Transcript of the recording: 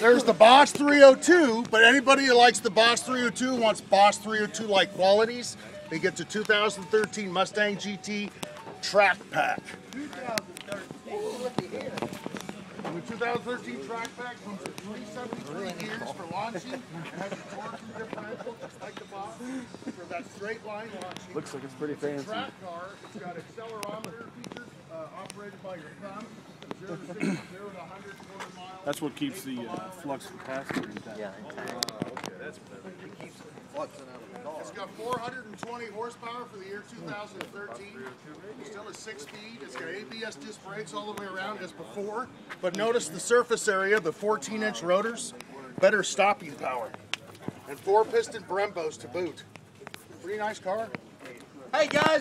There's the Boss 302, but anybody who likes the Boss 302 wants Boss 302-like qualities, they get the 2013 Mustang GT Track Pack. The 2013 Track Pack comes with 373 gears for launching. It has a torsion differential, just like the Boss, for that straight line launching. Looks like it's pretty fancy. It's a track car. It's got accelerometer features operated by your thumb. 0 to 100 quarter mile. That's what keeps the flux capacitor intact. Yeah, intact. Okay, that's better. It keeps it fluxing out of the car. It's got 420 horsepower for the year 2013. Still a 6-speed. It's got ABS disc brakes all the way around as before. But notice the surface area, the 14-inch rotors, better stopping power. And 4-piston Brembos to boot. Pretty nice car. Hey guys!